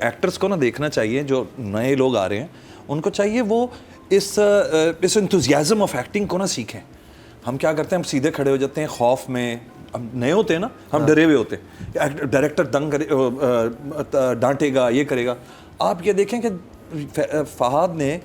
Actors को ना देखना चाहिए, जो नए लोग आ रहे हैं उनको चाहिए वो इस एंथुसियाज्म ऑफ एक्टिंग को ना सीखें। हम क्या करते हैं, हम सीधे खड़े हो जाते हैं खौफ में, हम नए होते हैं ना, हम डरे हुए होते हैं, डायरेक्टर तंग करे, डांटेगा, ये करेगा। आप ये देखें कि फहाद ने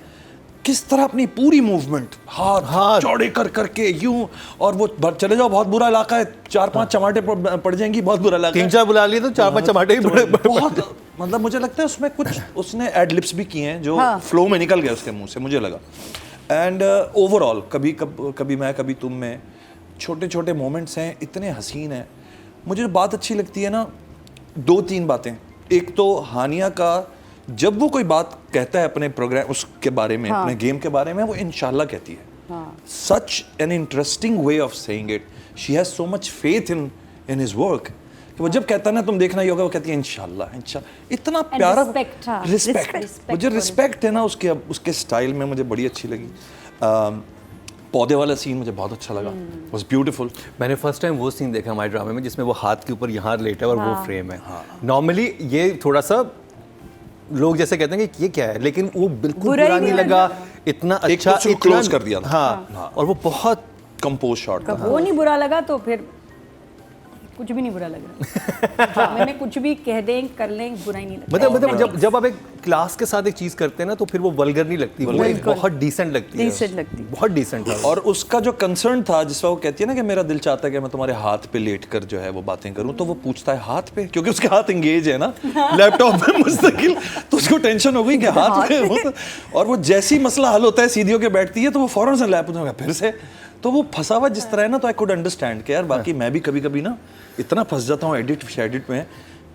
किस तरह अपनी पूरी मूवमेंट हाथ चौड़े कर करके यूं, और वो चले जाओ बहुत बुरा इलाका है, 4-5 चमाटे पड़ जाएंगी, बहुत बुरा इलाका है, 3-4 बुला लिए तो 4-5 चमाटे ही पड़े। बहुत मतलब मुझे लगता है उसमें कुछ उसने एड लिप्स भी किए हैं जो फ्लो में निकल गए उसके मुंह से, मुझे लगा। एंड ओवरऑल कभी मैं कभी तुम में छोटे छोटे मोमेंट्स हैं, इतने हसीन हैं। मुझे जो बात अच्छी लगती है ना, 2-3 बातें। एक तो हानिया का जब वो कोई बात कहता है अपने प्रोग्राम उसके बारे में, अपने गेम के बारे में, वो इंशाल्लाह कहती है। Such an interesting way of saying it. She has so much faith in his work. वो जब कहता है ना तुम देखना ही होगा, वो कहती है इंशाल्लाह इंशाल्लाह। इतना प्यारा रिस्पेक्ट, मुझे रिस्पेक्ट है ना उसके स्टाइल में, मुझे बड़ी अच्छी लगी। पौधे वाला सीन मुझे बहुत अच्छा लगा, वाज ब्यूटीफुल। मैंने फर्स्ट टाइम वो सीन देखा हमारे ड्रामे में जिसमें वो हाथ के ऊपर यहाँ लेटा है और वो फ्रेम है। नॉर्मली ये थोड़ा सा लोग जैसे कहते हैं कि ये क्या है, लेकिन वो बिल्कुल बुरा नहीं लगा, इतना अच्छा, इतना क्लोज कर दिया था। हाँ, और वो बहुत कंपोज शॉट था। वो नहीं बुरा लगा तो फिर कुछ भी नहीं बुरा लग रहा। मैंने कुछ भी कह दें कर लें, बुरा ही नहीं लगता। मतलब जब आप एक क्लास के साथ एक चीज करते हैं ना, तो फिर वो वल्गर नहीं लगती, वो बहुत डिसेंट लगती है, बहुत डिसेंट है। और उसका जो कंसर्न था, जिसका वो कहती है ना कि मेरा दिल चाहता है कि मैं तुम्हारे हाथ पे लेट कर जो है वो बातें करूं, तो वो पूछता है हाथ पे, क्योंकि उसके हाथ एंगेज है ना लैपटॉप पे मुस्तकिल, तो उसको टेंशन हो गई कि हाथ पे। और वो जैसी मसला हल होता है सीधी होकर बैठती है, तो वो फौरन से लैपटॉप में फिर से, तो वो फंसा हुआ जिस तरह है ना, तो आई कुड अंडरस्टैंड कि यार बाकी मैं भी कभी कभी ना इतना फंस जाता हूँ एडिट में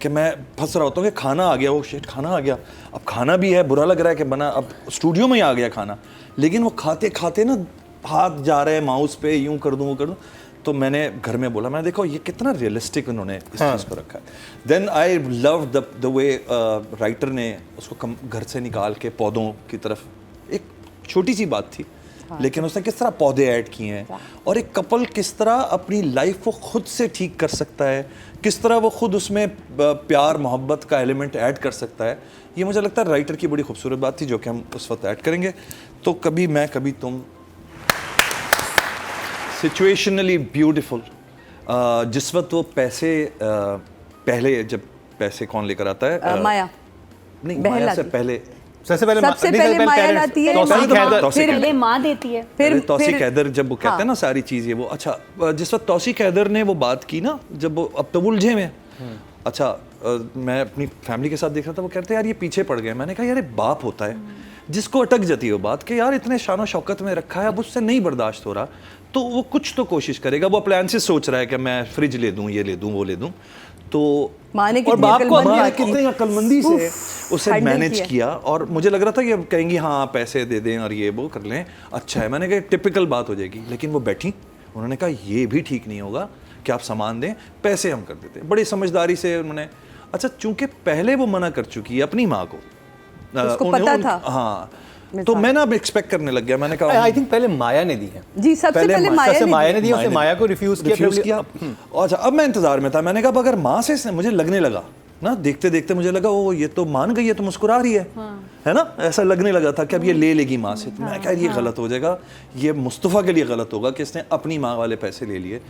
कि मैं फंस रहा होता हूँ कि खाना आ गया, वो शिट खाना आ गया, अब खाना भी है, बुरा लग रहा है कि बना, अब स्टूडियो में ही आ गया खाना, लेकिन वो खाते खाते ना हाथ जा रहे हैं माउस पे, यूं कर दूं वो कर दूं। तो मैंने घर में बोला, मैंने देखो ये कितना रियलिस्टिक उन्होंने इस चीज़ को रखा है। Then I love the way writer ने उसको घर से निकाल के पौधों की तरफ, एक छोटी सी बात थी लेकिन उसने किस तरह पौधे ऐड किए हैं, और एक कपल किस तरह अपनी लाइफ को खुद से ठीक कर सकता है, किस तरह वो खुद उसमें प्यार मोहब्बत का एलिमेंट ऐड कर सकता है। ये मुझे लगता है राइटर की बड़ी खूबसूरत बात थी, जो कि हम उस वक्त ऐड करेंगे। तो कभी मैं कभी तुम, सिचुएशनली ब्यूटीफुल। जिस वक्त वो पैसे पहले, जब पैसे कौन लेकर आता है, माया नहीं, माया से पहले सबसे पहले माया लाती है, फिर माँ देती है, फिर तौसीक हैदर जब वो कहते हैं ना सारी चीज़ें वो। अच्छा, जिस वक्त तौसीक हैदर ने वो बात की ना, जब वो अब तो उलझे में, अच्छा मैं अपनी फैमिली के साथ देख रहा था, वो कहते हैं यार ये पीछे पड़ गए। मैंने कहा यार एक बाप होता है जिसको अटक जाती है वो बात कि यार इतने शान शौकत में रखा है, अब उससे नहीं बर्दाश्त हो रहा, तो वो कुछ तो कोशिश करेगा, वो अप्लायंसेस सोच रहा है कि मैं फ्रिज ले दूँ, ये ले दूँ, वो ले दूँ। तो और बाप को कितनी अक्लमंदी से उसे मैनेज किया, और मुझे लग रहा था कि अब कहेंगी हाँ पैसे दे दें और ये वो कर लें, अच्छा है। मैंने कहा टिपिकल बात हो जाएगी, लेकिन वो बैठी, उन्होंने कहा ये भी ठीक नहीं होगा कि आप सामान दें, पैसे हम कर देते हैं। बड़ी समझदारी से उन्होंने, अच्छा चूंकि पहले वो मना कर चुकी है अपनी माँ को, उसको पता था, हाँ, तो मैं ना अब एक्सपेक्ट करने लग गया। मैंने कहा आई थिंक पहले माया ने दी है जी, सबसे पहले माया ने दी, उसने माया को रिफ्यूज किया। और अच्छा, अब मैं इंतजार में था, मैंने कहा अगर माँ से इसने, मुझे लगने लगा ना, देखते देखते मुझे लगा वो ये तो मान गई है, तो मुस्कुरा रही है, है ना, ऐसा लगने लगा था कि अब ये ले लेगी माँ से। तो मैं कहा ये गलत हो जाएगा, ये मुस्तफ़ा के लिए गलत होगा कि इसने अपनी माँ वाले पैसे ले लिए।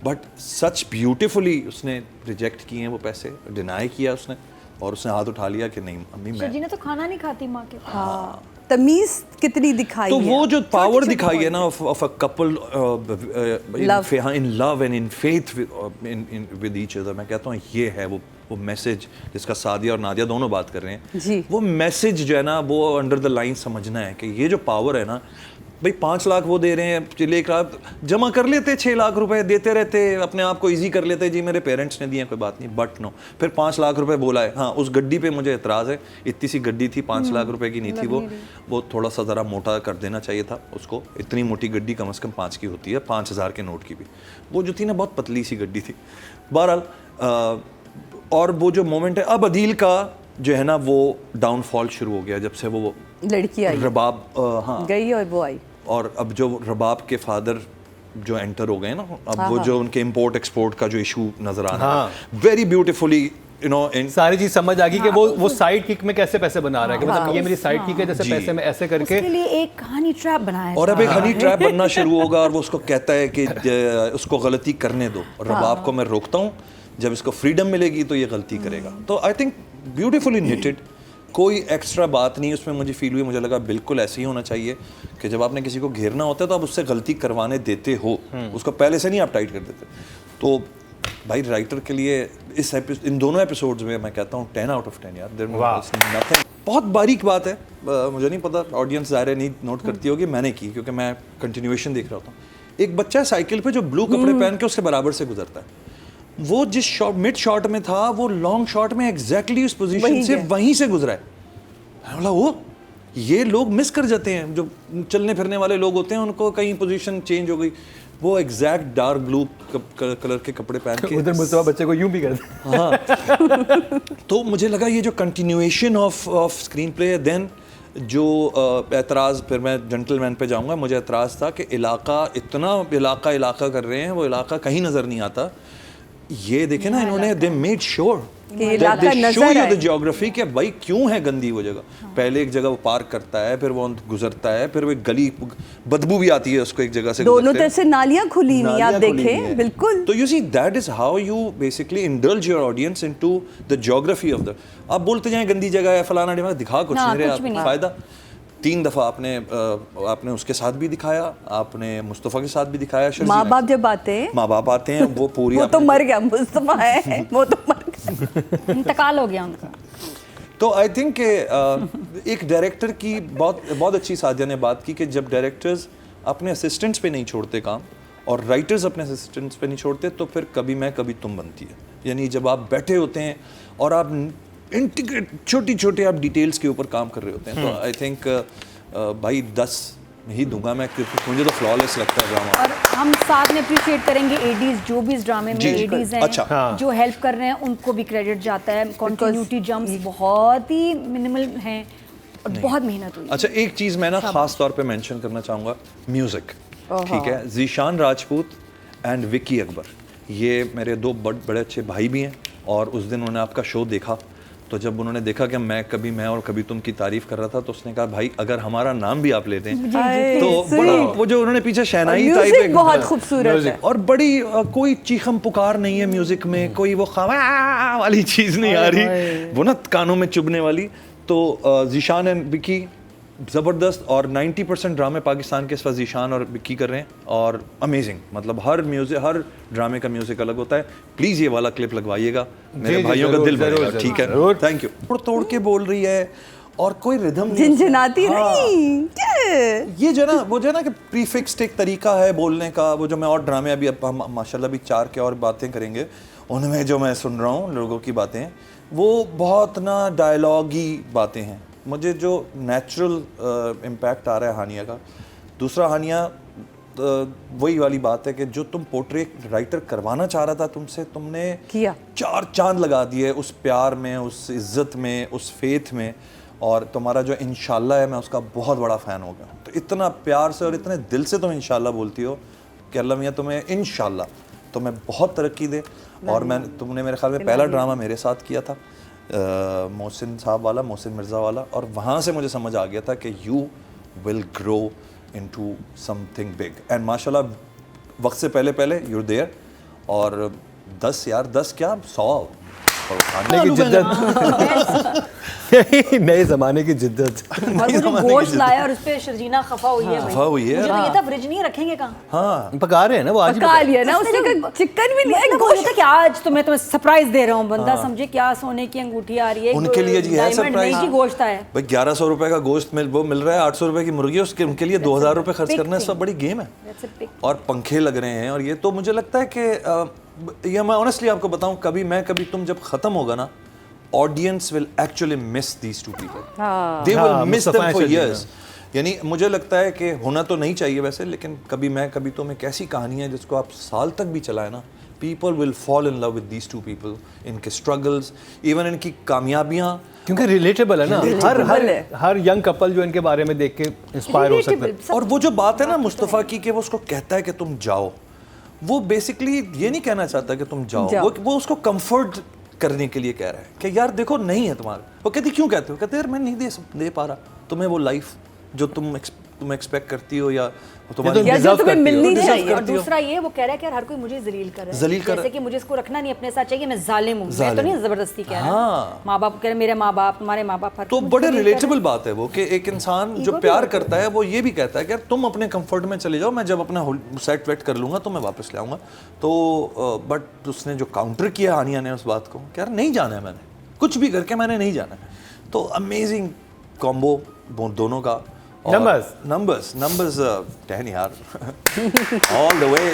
बट सच ब्यूटीफुली उसने रिजेक्ट किए हैं वो पैसे, डिनाई किया उसने, और उसने हाथ उठा लिया कि नहीं अम्मी, मैं जी ने तो खाना नहीं खाती माँ के। हाँ, तमीज कितनी दिखाई तो है, वो जो पावर दिखाई है ना of a couple in love and in faith with each other, मैं कहता हूँ ये है वो मैसेज जिसका सादिया और नादिया दोनों बात कर रहे हैं जी। वो मैसेज जो है ना, वो अंडर द लाइन समझना है कि ये जो पावर है ना, भाई 5 लाख वो दे रहे हैं, चलिए एक रात जमा कर लेते, 6 लाख रुपए देते रहते, अपने आप को इजी कर लेते, जी मेरे पेरेंट्स ने दिए कोई बात नहीं, बट नो, फिर 5 लाख रुपए बोला है। हाँ, उस गड्डी पे मुझे एतराज़ है, इतनी सी गड्डी थी, 5 लाख रुपए की नहीं थी वो थोड़ा सा ज़रा मोटा कर देना चाहिए था उसको। इतनी मोटी गड्डी कम से कम 5 की होती है, 5000 के नोट की भी, वो जो थी ना बहुत पतली सी गड्डी थी। बहरहाल, और वो जो मोमेंट है, अब अदील का जो है ना वो डाउनफॉल शुरू हो गया जब से वो लड़की आई, रबाब हाँ गई और वो आई, और अब जो रबाब के फादर जो एंटर हो गए ना, अब वो जो उनके इंपोर्ट एक्सपोर्ट का जो इशू नजर आ रहा है, वेरी ब्यूटीफुली यू नो इन सारी चीज समझ आ गई कि वो साइड किक में कैसे पैसे बना रहा है कि मतलब ये मेरी साइड किक है, जैसे पैसे में ऐसे करके उसके लिए एक हनी ट्रैप बनाया और अब एक हनी ट्रैप बनना शुरू होगा और वो उसको कहता है कि उसको गलती करने दो, रबाब को मैं रोकता हूँ, जब इसको फ्रीडम मिलेगी तो ये गलती करेगा। तो आई थिंक ब्यूटीफुली निटेड, कोई एक्स्ट्रा बात नहीं उसमें मुझे फील हुई। मुझे लगा बिल्कुल ऐसे ही होना चाहिए कि जब आपने किसी को घेरना होता है तो आप उससे गलती करवाने देते हो, उसको पहले से नहीं आप टाइट कर देते। तो भाई राइटर के लिए इन दोनों एपिसोड्स में मैं कहता हूँ 10 out of 10 यार। There was nothing. बहुत बारीक बात है, मुझे नहीं पता ऑडियंस ज़ाहिर नहीं नोट करती होगी, मैंने की क्योंकि मैं कंटिन्यूएशन देख रहा होता हूँ। एक बच्चा है साइकिल पे जो ब्लू कपड़े पहन के उसके बराबर से गुजरता है, वो जिस शॉट मिड शॉट में था वो लॉन्ग शॉट में एग्जैक्टली उस पोजीशन से वहीं से गुजरा है। मैं बोला वो ये लोग मिस कर जाते हैं, जो चलने फिरने वाले लोग होते हैं उनको कहीं पोजीशन चेंज हो गई, वो एग्जैक्ट डार्क ब्लू कलर के कपड़े पहन के उधर मुस्तफा बच्चे को यूं भी करते। हाँ तो मुझे लगा ये जो continuation of screenplay. Then जो एतराज़, फिर मैं जेंटलमैन पे जाऊंगा, मुझे एतराज़ था कि इलाका इतना इलाका कर रहे हैं, वो इलाका कहीं नज़र नहीं आता। ये देखे ना इन्होंने, they made sure the geography के भाई क्यों है गंदी वो जगह। पहले एक जगह वो पार्क करता है, फिर वो गुजरता है, फिर वो एक गली बदबू भी आती है उसको एक जगह से, दोनों तरफ से नालियां खुली हुई आप देखें बिल्कुल। तो you see that is how you basically indulge your audience into the geography of the. आप बोलते जाएं गंदी जगह है फलाना डिमा, दिखा कुछ नहीं रहे आप, फायदा 3 दफ़ा आपने उसके साथ भी दिखाया, आपने मुस्तफ़ा के साथ भी दिखाया। माँ बाप जब आते हैं, माँ बाप आते हैं, वो पूरी वो तो मर गया, मुस्तफ़ा है वो तो मर गया, इंतकाल हो गया उनका। तो आई थिंक एक डायरेक्टर की बहुत अच्छी सादिया ने बात की कि जब डायरेक्टर्स अपने असिस्टेंट्स पे नहीं छोड़ते काम और राइटर्स अपने असिस्टेंट्स पे नहीं छोड़ते तो फिर कभी मैं कभी तुम बनती है। यानी जब आप बैठे होते हैं और आप इंटीग्रेट छोटी आप डिटेल्स के ऊपर काम कर रहे होते हैं, तो आई थिंक भाई 10 ही दूंगा मैं, क्योंकि मुझे तो फ्लॉलेस लगता है ड्रामा। और हम साथ में अप्रिशिएट करेंगे एडीज, जो भी इस ड्रामे में एडीज हैं, अच्छा। जो हेल्प कर रहे हैं उनको भी क्रेडिट जाता है। कॉन्टिन्यूटी जंप्स बहुत ही मिनिमल हैं और बहुत मेहनत हुई। अच्छा एक चीज़ मैं ना खास तौर पे मेंशन करना चाहूँगा, म्यूज़िक। ठीक है, ज़ीशान राजपूत एंड विक्की अकबर, ये मेरे 2 बड़े अच्छे भाई भी हैं और उस दिन उन्होंने आपका शो देखा, तो जब उन्होंने देखा कि मैं और कभी तुम की तारीफ कर रहा था, तो उसने कहा भाई अगर हमारा नाम भी आप लेते हैं तो बड़ा, वो जो उन्होंने पीछे शहनाई टाइप एक बहुत खूबसूरत है और बड़ी कोई चीखम पुकार नहीं है म्यूजिक में, कोई वो खवा वाली चीज़ नहीं आ रही, वो ना कानों में चुभने वाली। तो ज़ीशान एंड विक्की ज़बरदस्त, और 90% ड्रामे पाकिस्तान के इस वक्त ज़ीशान और विक्की कर रहे हैं और अमेजिंग। मतलब हर ड्रामे का म्यूज़िक अलग होता है। प्लीज़ ये वाला क्लिप लगवाइएगा, मेरे भाइयों का दिल भरेगा। ठीक है, थैंक यू। तोड़ के बोल रही है और कोई रिदम झिनझिनाती नहीं, ये जो ना वो जो ना कि प्रीफिक्स्ड एक तरीका है बोलने का, वो जो मैं और ड्रामे अभी अब हम माशाल्लाह भी 4 के और बातें करेंगे, उनमें जो मैं सुन रहा हूँ लोगों की बातें, वो बहुत ना डायलॉगी बातें हैं। मुझे जो नेचुरल इम्पैक्ट आ रहा है हानिया का, दूसरा हानिया वही वाली बात है कि जो तुम पोर्ट्रेट राइटर करवाना चाह रहा था तुमसे, तुमने किया, 4 चांद लगा दिए उस प्यार में, उस इज़्ज़त में, उस फेथ में, और तुम्हारा जो इंशाल्लाह है मैं उसका बहुत बड़ा फ़ैन हो गया। तो इतना प्यार से और इतने दिल से तुम इंशाल्लाह बोलती हो कि अल्लाह मियाँ तुम्हें इंशाल्लाह तुम्हें बहुत तरक्की दे। और तुमने मेरे ख्याल में पहला ड्रामा मेरे साथ किया था, मोहसिन साहब वाला, मोहसिन मिर्ज़ा वाला, और वहाँ से मुझे समझ आ गया था कि you will grow into something big, and माशाल्लाह वक्त से पहले यूर देयर। और 10 यार 10 क्या 100 की जिद्दत नए ज़माने की जिद्दत। और वो जो गोश्त लाया और उस पे शर्जीना खफा हुई है, खफा हुई है। मुझे तो ये था फ्रिज नहीं रखेंगे कहाँ। हाँ पका रहे हैं ना वो, आज ही पका लिया ना उसने, चिकन भी नहीं, गोश्त था कि आज तुम्हें सरप्राइज दे रहा हूँ, बंदा समझे क्या सोने की अंगूठी आ रही है, उनके लिए जी है सरप्राइज। नहीं गोश्त है भाई 1100 रुपए का गोश्त वो मिल रहा है, 800 रुपए की मुर्गी, उसके उनके लिए 2000 रुपए खर्च करना सब बड़ी गेम है। और पंखे लग रहे हैं, और ये तो मुझे लगता है कि ये मैं ऑनेस्टली आपको बताऊं, कभी तुम जब खत्म होगा ना, audience will actually miss these 2 people, they will miss them for years. यानी मुझे लगता है कि होना तो नहीं चाहिए वैसे, लेकिन कभी तो एक ऐसी कहानी है जिसको आप साल तक भी चलाए ना, people will fall in love with these 2 people, इनके स्ट्रगल्स, इवन इनकी कामयाबियां, क्योंकि रिलेटेबल है ना, हर यंग कपल जो इनके बारे में देख के इंस्पायर हो सकता है। और वो जो बात है ना मुस्तफ़ा की कि वो उसको कहता है कि तुम जाओ, वो बेसिकली ये नहीं कहना चाहता कि तुम जाओ। वो उसको कंफर्ट करने के लिए कह रहा है कि यार देखो नहीं है तुम्हारा। वो कहती क्यों कहते हो? कहते यार मैं नहीं दे पा रहा तुम्हें वो लाइफ जो तुम एक्सपेक्ट करती हो या तुम्हारी तुम या जो deserve तुम्हें करती हो। मिलनी deserve चाहिए। करती और हो। दूसरा ये वो कह रहा है कि यार हर कोई मुझे जलील कर रहा है, जलील कर जैसे कि मुझे इसको रखना नहीं अपने साथ चाहिए, मैं जालिम हूँ। मैं तो जालिम। नहीं जबरदस्ती कह रहा हाँ। माँ बाप कह रहे मेरे माँ बाप तुम्हारे माँ बाप हर तो कोई मुझे बड़े जलील कर रहा है। रिलेटेबल बात है वो कि एक इंसान जो Ego भी प्यार होता है। करता है वो ये भी कहता है कि यार तुम अपने कंफर्ट में चले जाओ, मैं जब अपना सेट वेट कर लूंगा तो मैं वापस ले आऊंगा। तो बट उसने जो काउंटर किया आनिया ने उस बात को कि यार नहीं जाना है, मैंने कुछ भी करके मैंने नहीं जाना है। तो अमेजिंग कॉम्बो दोनों का। Numbers 10 यार ऑल द वे।